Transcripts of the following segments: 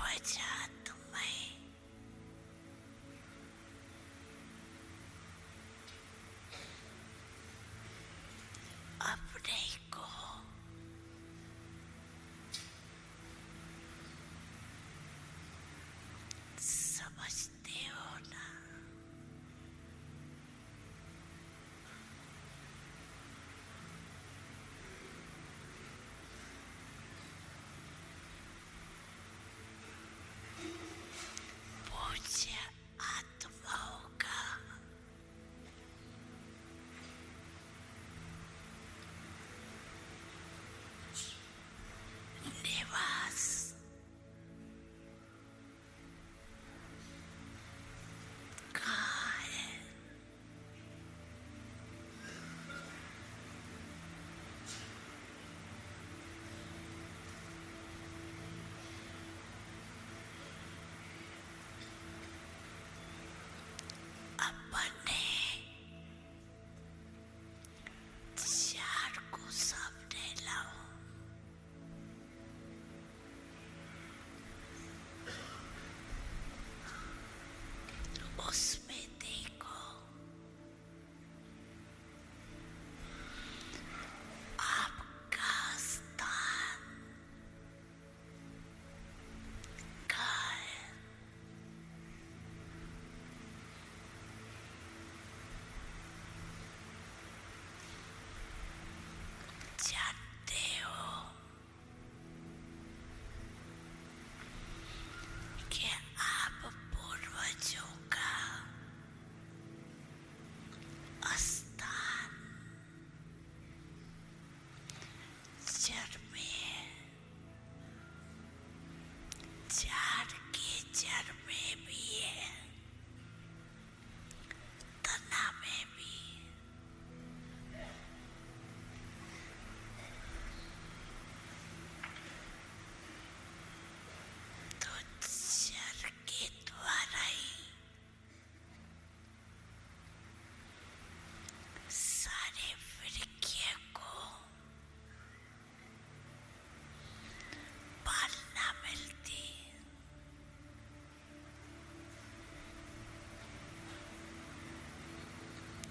पूर्वजा तुम्हें अपने को समझते हो ना। पूज्य आत्माओं का निवास कहाँ है? अपने चार को सामने लाओ। उसमें देखो आपका स्थान कहाँ है? जानते हो कि आप पूर्वजों का स्थान जड़ में है, झाड़ के जड़ में भी है, तना में भी। तो जड़ के द्वारा ही सारे वृक्ष को पालना मिलती।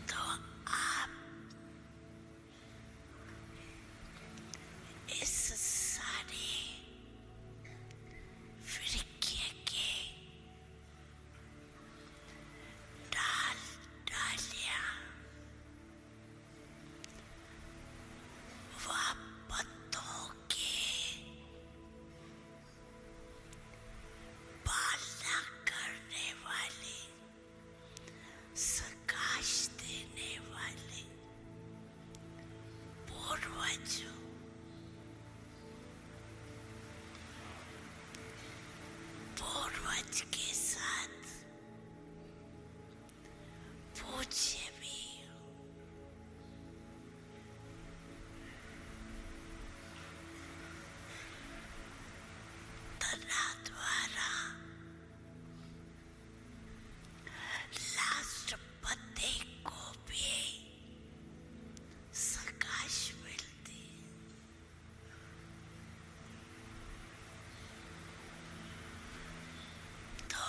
तो आप इस सारे वृक्ष के डाल डालियां व पत्तों के पालना करने वाले, प्रकाश देने वाले पूर्वजों पूर्वज के साथ पूज्य भी हो। तना द्वारा लास्ट पत्ते को भी प्रकाश मिलती। तो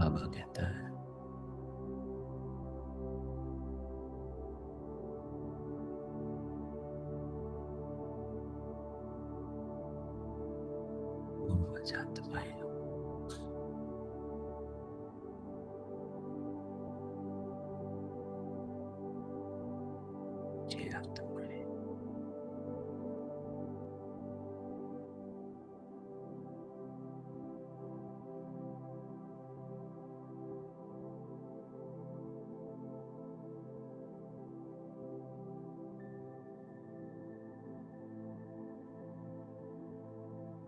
बाबा कहता है, पूर्वज आत्माएं, ये आत्माएं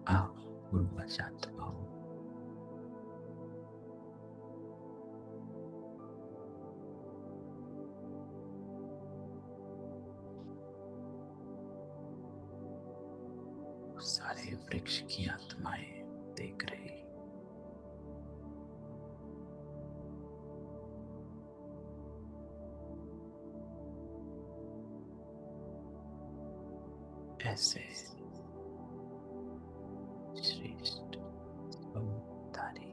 आप पूर्वज आत्माओं, सारे वृक्ष की आत्माएं देख रही, ऐसे श्रेष्ठ अवतारी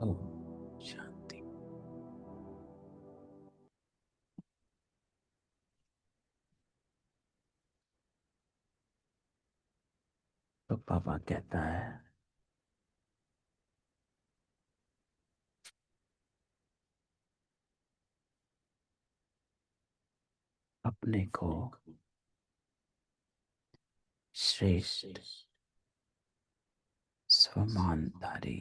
ओम शांति। तो बाबा कहता है, अपने को श्रेष्ठ स्वमानधारी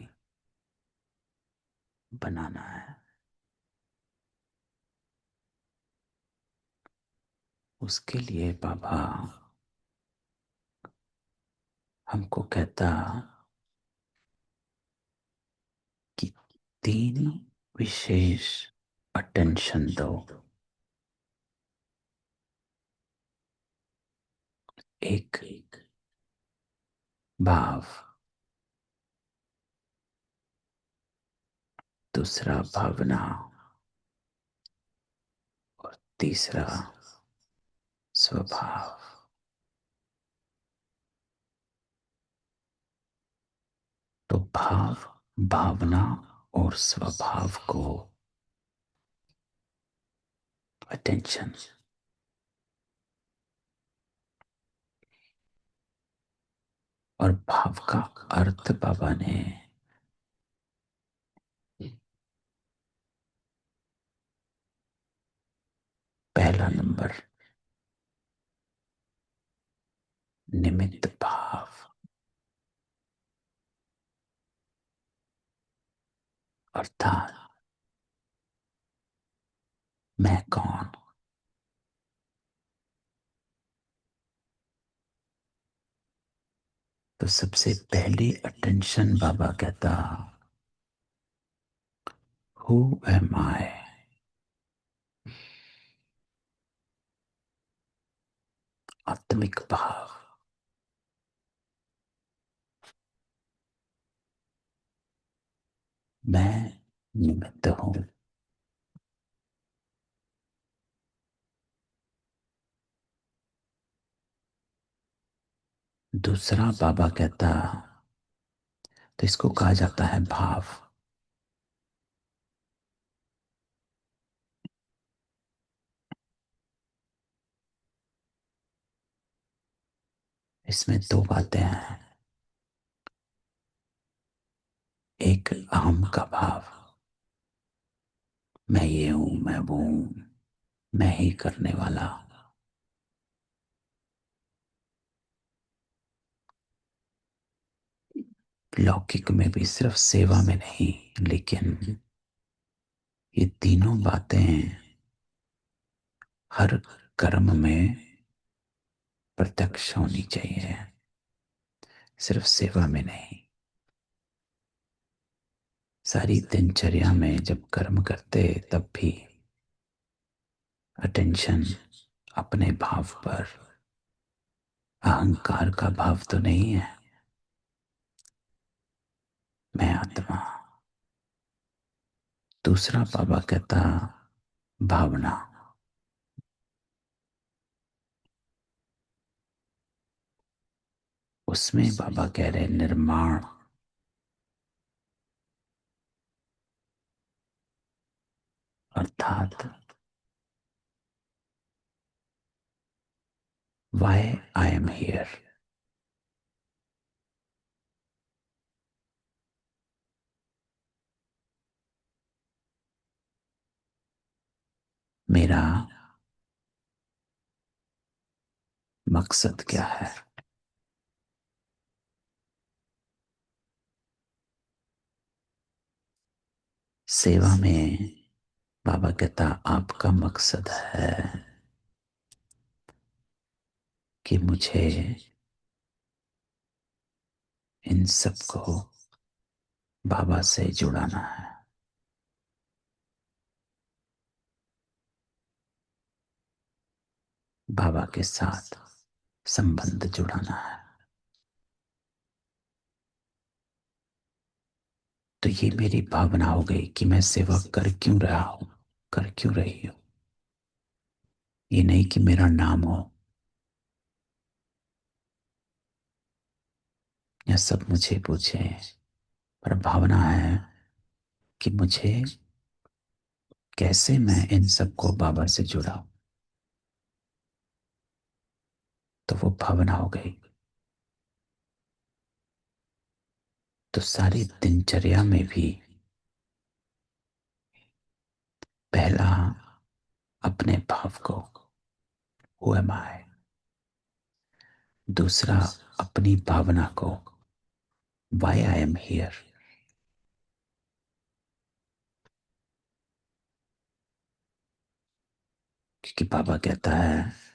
बनाना है। उसके लिए बाबा हमको कहता कि तीन विशेष अटेंशन दो। एक भाव, दूसरा भावना और तीसरा स्वभाव। तो भाव, भावना और स्वभाव को अटेंशन, और भाव का अर्थ बाबा ने पहला नंबर निमित्त भाव, अर्थात मैं कौन। तो सबसे पहली अटेंशन बाबा कहता, हु एम आई, आत्मिक भाव। मैं निमित्त हूं। दूसरा बाबा कहता, तो इसको कहा जाता है भाव। इसमें दो बातें हैं। एक अहम का भाव, मैं ये हूं, मैं वो हूं, मैं ही करने वाला। लौकिक में भी सिर्फ सेवा में नहीं, लेकिन ये तीनों बातें हर कर्म में प्रत्यक्ष होनी चाहिए। सिर्फ सेवा में नहीं, सारी दिनचर्या में जब कर्म करते तब भी अटेंशन अपने भाव पर, अहंकार का भाव तो नहीं है। मैं आत्मा। दूसरा बाबा कहता भावना। उसमें बाबा कह रहे निर्माण। अर्थात वाई आई एम हियर। मेरा मकसद क्या है। सेवा में बाबा कहता आपका मकसद है कि मुझे इन सबको बाबा से जुड़ाना है, बाबा के साथ संबंध जुड़ाना है। तो ये मेरी भावना हो गई कि मैं सेवा कर क्यों रहा हूं, कर क्यों रही हूं। ये नहीं कि मेरा नाम हो या सब मुझे पूछे, पर भावना है कि मुझे कैसे मैं इन सबको बाबा से जुड़ाऊं। तो वो भावना हो गई। तो सारी दिनचर्या में भी पहला अपने भाव को, हु एम आई। दूसरा अपनी भावना को, वाई आई एम हियर। क्योंकि बाबा कहता है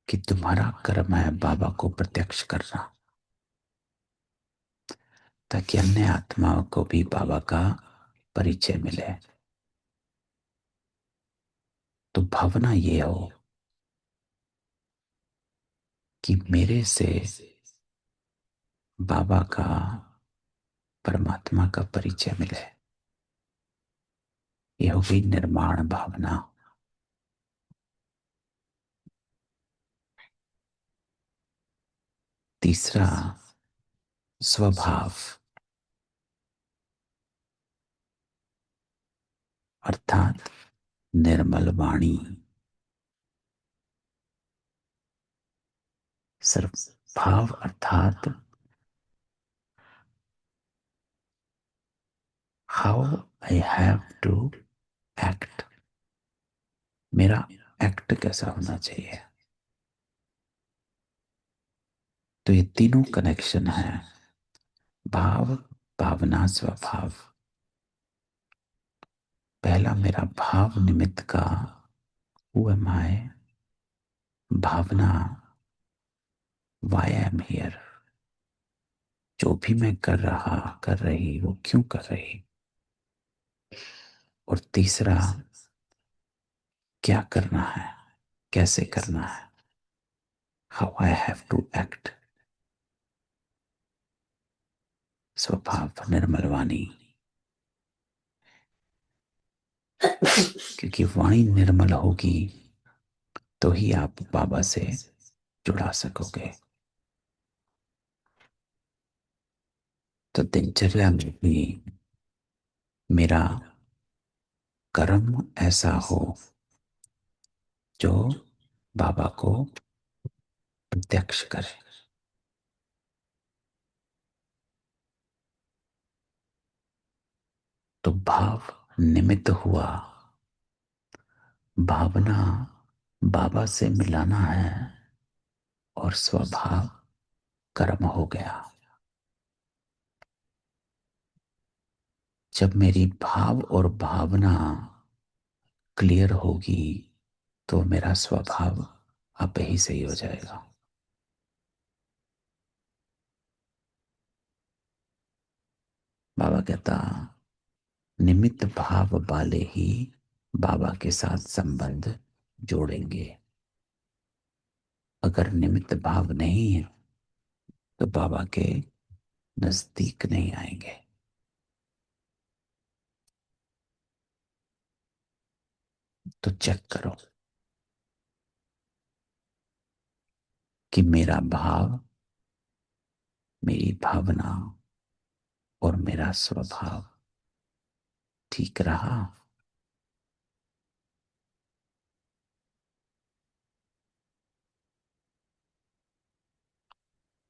कि तुम्हारा कर्म है बाबा को प्रत्यक्ष करना, ताकि अन्य आत्माओं को भी बाबा का परिचय मिले। तो भावना ये हो कि मेरे से बाबा का, परमात्मा का परिचय मिले। ये हो गई निर्माण भावना। तीसरा स्वभाव, अर्थात निर्मल वाणी। सिर्फ भाव अर्थात how I have to act. मेरा एक्ट कैसा होना चाहिए। तो ये तीनों कनेक्शन है, भाव, भावना, स्वभाव। पहला मेरा भाव निमित्त का, हु एम आई। भावना, वाई आई एम हियर। जो भी मैं कर रहा, कर रही, वो क्यों कर रही। और तीसरा क्या करना है, कैसे करना है, how I have to act. स्वभाव निर्मल वाणी। क्योंकि वाणी निर्मल होगी तो ही आप बाबा से जुड़ा सकोगे। तो दिनचर्या में भी मेरा कर्म ऐसा हो जो बाबा को प्रत्यक्ष करे। तो भाव निमित्त हुआ, भावना बाबा से मिलाना है, और स्वभाव कर्म हो गया। जब मेरी भाव और भावना क्लियर होगी तो मेरा स्वभाव आप ही सही हो जाएगा। बाबा कहता, निमित्त भाव वाले ही बाबा के साथ संबंध जोड़ेंगे। अगर निमित्त भाव नहीं है तो बाबा के नजदीक नहीं आएंगे। तो चेक करो कि मेरा भाव, मेरी भावना और मेरा स्वभाव ठीक रहा।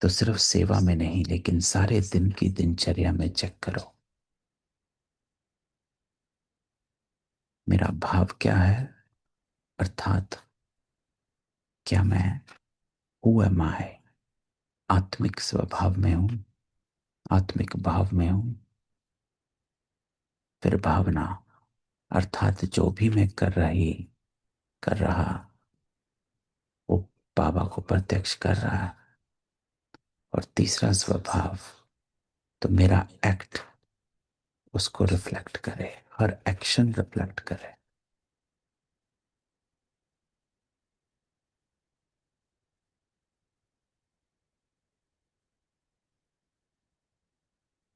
तो सिर्फ सेवा में नहीं, लेकिन सारे दिन की दिनचर्या में चेक करो, मेरा भाव क्या है। अर्थात क्या मैं हु एम आई, आत्मिक स्वभाव में हूं, आत्मिक भाव में हूं। फिर भावना, अर्थात जो भी मैं कर रहा वो बाबा को प्रत्यक्ष कर रहा है। और तीसरा स्वभाव, तो मेरा एक्ट उसको रिफ्लेक्ट करे, हर एक्शन रिफ्लेक्ट करे।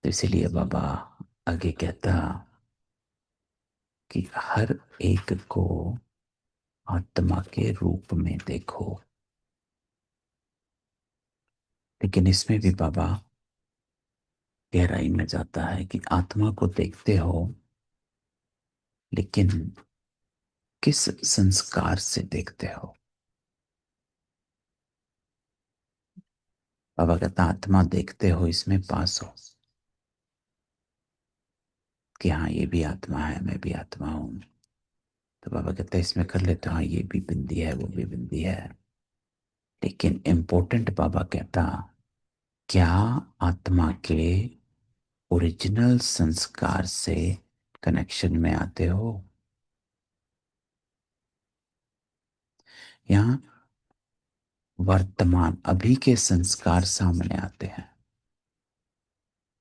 तो इसीलिए बाबा आगे कहता कि हर एक को आत्मा के रूप में देखो। लेकिन इसमें भी बाबा गहराई में जाता है कि आत्मा को देखते हो, लेकिन किस संस्कार से देखते हो। बाबा कहता आत्मा देखते हो, इसमें पास हो कि हाँ ये भी आत्मा है, मैं भी आत्मा हूं। तो बाबा कहता है इसमें कर लेते हो, हाँ ये भी बिंदी है, वो भी बिंदी है। लेकिन इम्पोर्टेंट बाबा कहता, क्या आत्मा के ओरिजिनल संस्कार से कनेक्शन में आते हो। यहाँ वर्तमान अभी के संस्कार सामने आते हैं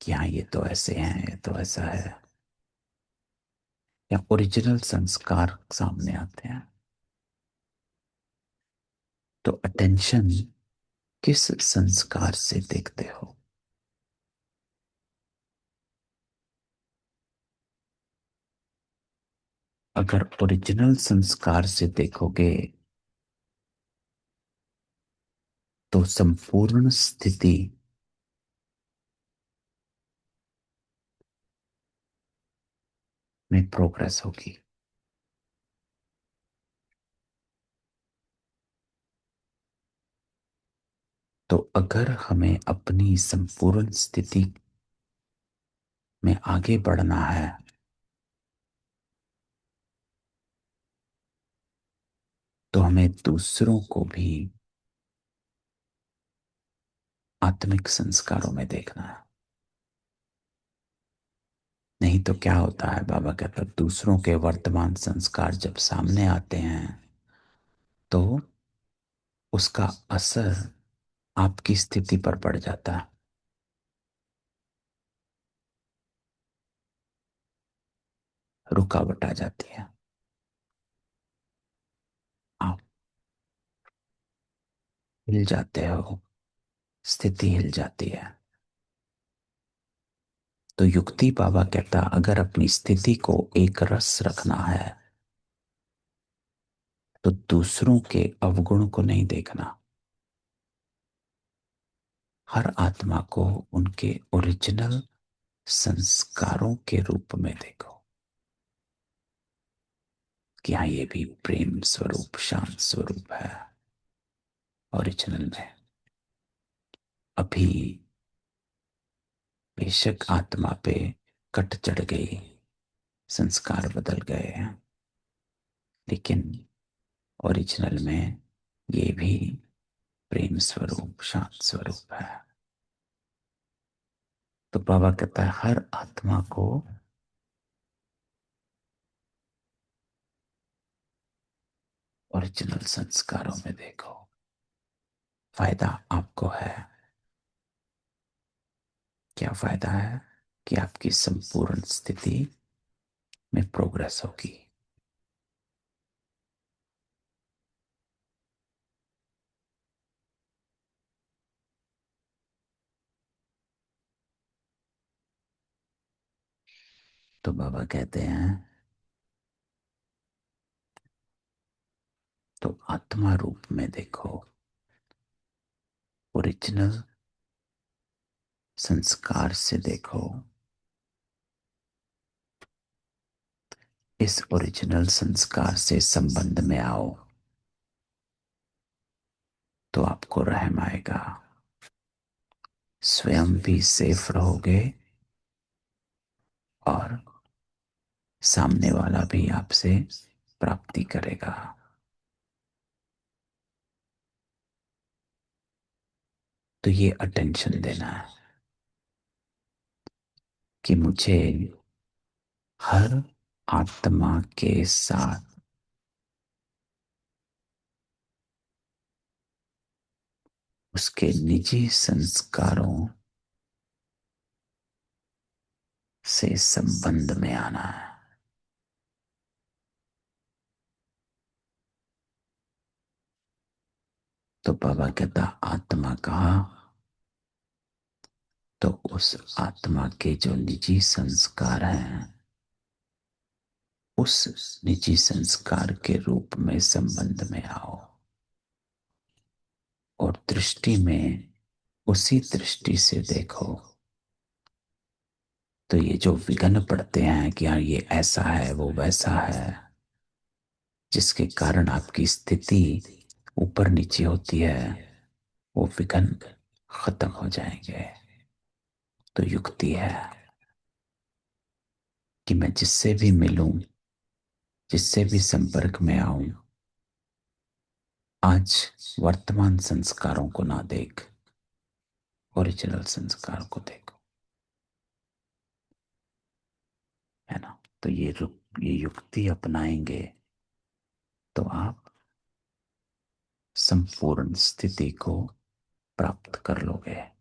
कि हाँ ये तो ऐसे हैं, ये तो ऐसा है। या ओरिजिनल संस्कार सामने आते हैं। तो अटेंशन किस संस्कार से देखते हो। अगर ओरिजिनल संस्कार से देखोगे तो संपूर्ण स्थिति में प्रोग्रेस होगी। तो अगर हमें अपनी संपूर्ण स्थिति में आगे बढ़ना है तो हमें दूसरों को भी आत्मिक संस्कारों में देखना है। नहीं तो क्या होता है, बाबा कहता दूसरों के वर्तमान संस्कार जब सामने आते हैं तो उसका असर आपकी स्थिति पर पड़ जाता है। रुकावट आ जाती है, आप हिल जाते हो, स्थिति हिल जाती है। तो युक्ति बाबा कहता अगर अपनी स्थिति को एक रस रखना है तो दूसरों के अवगुण को नहीं देखना। हर आत्मा को उनके ओरिजिनल संस्कारों के रूप में देखो कि हाँ ये भी प्रेम स्वरूप, शांत स्वरूप है ओरिजिनल में। अभी बेशक आत्मा पे कट चढ़ गई, संस्कार बदल गए हैं, लेकिन ओरिजिनल में ये भी प्रेम स्वरूप, शांत स्वरूप है। तो बाबा कहता है हर आत्मा को ओरिजिनल संस्कारों में देखो। फायदा आपको है। क्या फायदा है? कि आपकी संपूर्ण स्थिति में प्रोग्रेस होगी। तो बाबा कहते हैं, तो आत्मा रूप में देखो, ओरिजिनल संस्कार से देखो। इस ओरिजिनल संस्कार से संबंध में आओ तो आपको रहम आएगा। स्वयं भी सेफ रहोगे और सामने वाला भी आपसे प्राप्ति करेगा। तो ये अटेंशन देना है कि मुझे हर आत्मा के साथ उसके निजी संस्कारों से संबंध में आना है। तो बाबा कहता, आत्मा कहा, तो उस आत्मा के जो निजी संस्कार हैं, उस निजी संस्कार के रूप में संबंध में आओ और दृष्टि में उसी दृष्टि से देखो। तो ये जो विघ्न पड़ते हैं कि यार ये ऐसा है वो वैसा है, जिसके कारण आपकी स्थिति ऊपर नीचे होती है, वो विघ्न खत्म हो जाएंगे। तो युक्ति है कि मैं जिससे भी मिलूं, जिससे भी संपर्क में आऊं, आज वर्तमान संस्कारों को ना देख, ओरिजिनल संस्कार को देखो। है ना? तो ये युक्ति अपनाएंगे तो आप संपूर्ण स्थिति को प्राप्त कर लोगे।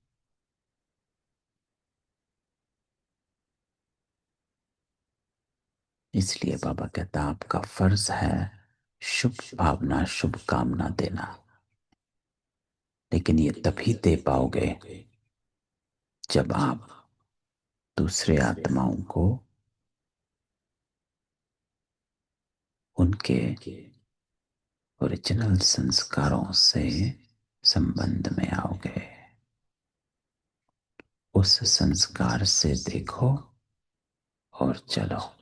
इसलिए बाबा कहता, आपका फर्ज है शुभ भावना शुभ कामना देना। लेकिन ये तभी दे पाओगे जब आप दूसरे आत्माओं को उनके ओरिजिनल संस्कारों से संबंध में आओगे। उस संस्कार से देखो और चलो।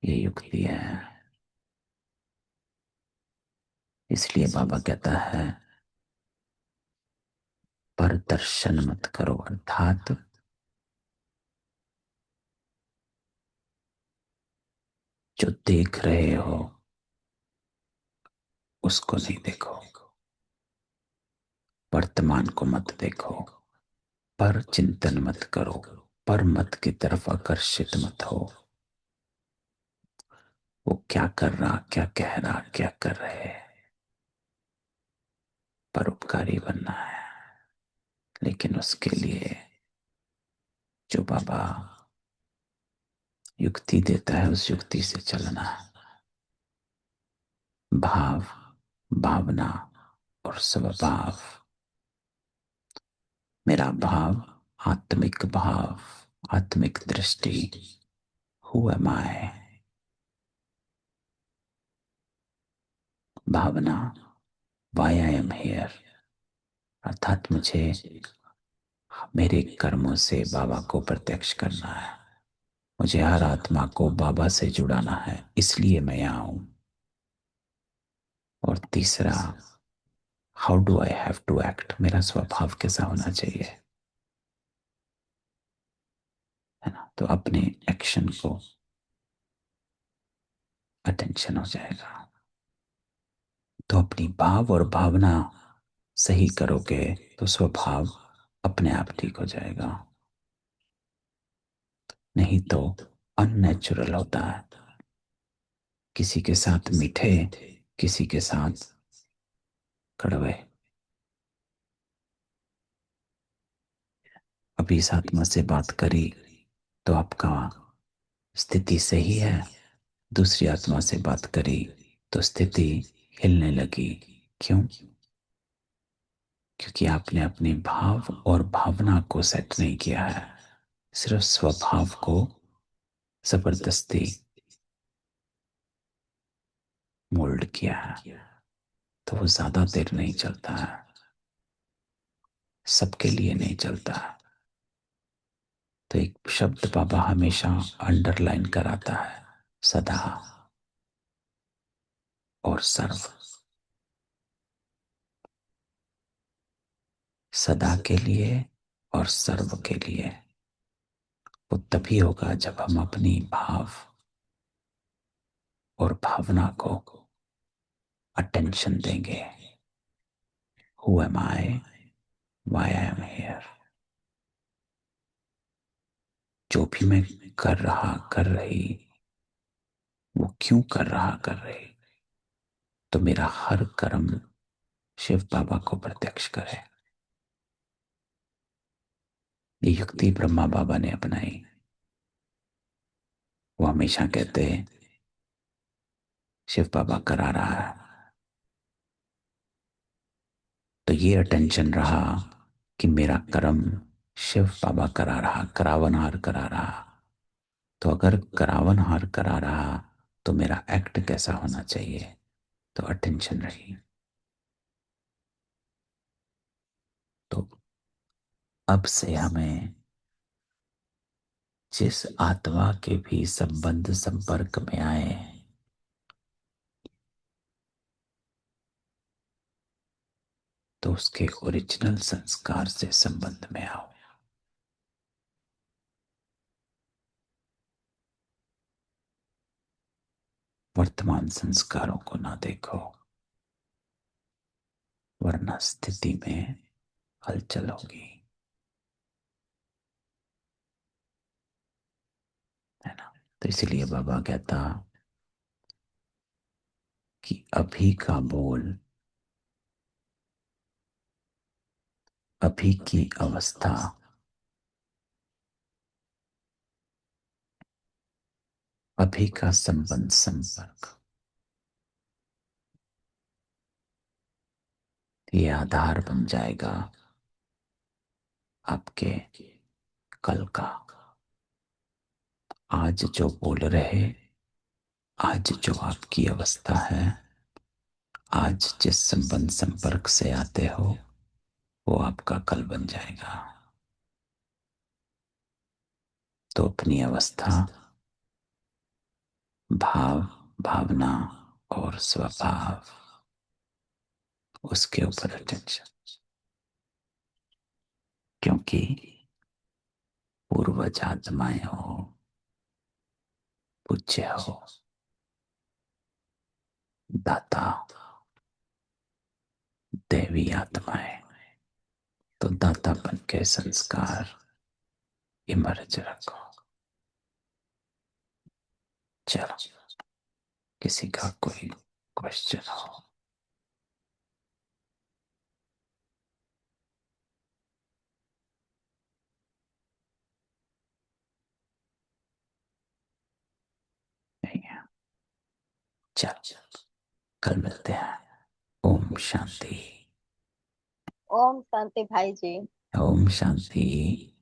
ये युक्ति है। इसलिए बाबा कहता है, पर दर्शन मत करो, अर्थात जो देख रहे हो उसको नहीं देखो, वर्तमान को मत देखो, पर चिंतन मत करो, पर मत की तरफ आकर्षित मत हो। वो क्या कर रहा, क्या कह रहा, क्या कर रहे, परोपकारी बनना है। लेकिन उसके लिए जो बाबा युक्ति देता है, उस युक्ति से चलना है। भाव, भावना और स्वभाव। मेरा भाव, आत्मिक भाव, आत्मिक दृष्टि। Who am I? भावना, वाई आई एम हियर, अर्थात मुझे मेरे कर्मों से बाबा को प्रत्यक्ष करना है। मुझे हर आत्मा को बाबा से जुड़ाना है, इसलिए मैं यहाँ हूं। और तीसरा, how do I have to act, मेरा स्वभाव कैसा होना चाहिए। है ना? तो अपने एक्शन को अटेंशन हो जाएगा। तो अपनी भाव और भावना सही करोगे तो स्वभाव अपने आप ठीक हो जाएगा। नहीं तो अननेचुरल होता है। किसी के साथ मीठे, किसी के साथ कड़वे। अभी इस आत्मा से बात करी तो आपका स्थिति सही है, दूसरी आत्मा से बात करी तो स्थिति हिलने लगी। क्यों? क्योंकि आपने अपने भाव और भावना को सेट नहीं किया है, सिर्फ स्वभाव को जबरदस्ती मोल्ड किया है। तो वो ज्यादा देर नहीं चलता है, सबके लिए नहीं चलता है। तो एक शब्द बाबा हमेशा अंडरलाइन कराता है, सदा और सर्व। सदा के लिए और सर्व के लिए। वो तभी होगा जब हम अपनी भाव और भावना को अटेंशन देंगे। Who am I? Why I am here? जो भी मैं कर रहा कर रही, वो क्यों कर रहा कर रही। तो मेरा हर कर्म शिव बाबा को प्रत्यक्ष करे। ये युक्ति ब्रह्मा बाबा ने अपनाई। वो हमेशा कहते शिव बाबा करा रहा है। तो ये अटेंशन रहा कि मेरा कर्म शिव बाबा करा रहा, करावनहार करा रहा। तो अगर करावनहार करा रहा तो मेरा एक्ट कैसा होना चाहिए, तो अटेंशन रही। तो अब से हमें जिस आत्मा के भी संबंध संपर्क में आए, तो उसके ओरिजिनल संस्कार से संबंध में आओ। वर्तमान संस्कारों को ना देखो, वरना स्थिति में हलचल होगी, है ना। तो इसलिए बाबा कहता कि अभी का बोल, अभी की अवस्था, अभी का संबंध संपर्क, ये आधार बन जाएगा आपके कल का। आज जो बोल रहे, आज जो आपकी अवस्था है, आज जिस संबंध संपर्क से आते हो, वो आपका कल बन जाएगा। तो अपनी अवस्था, भाव, भावना और स्वभाव, उसके ऊपर अटेंशन। क्योंकि पूर्वज आत्माएं हो, पूज्य हो, दाता, देवी आत्माएं, तो दातापन के संस्कार इमर्ज रखो। चलो, किसी का कोई क्वेश्चन हो? नहीं है? चलो, कल मिलते हैं। ओम शांति। ओम शांति भाई जी। ओम शांति।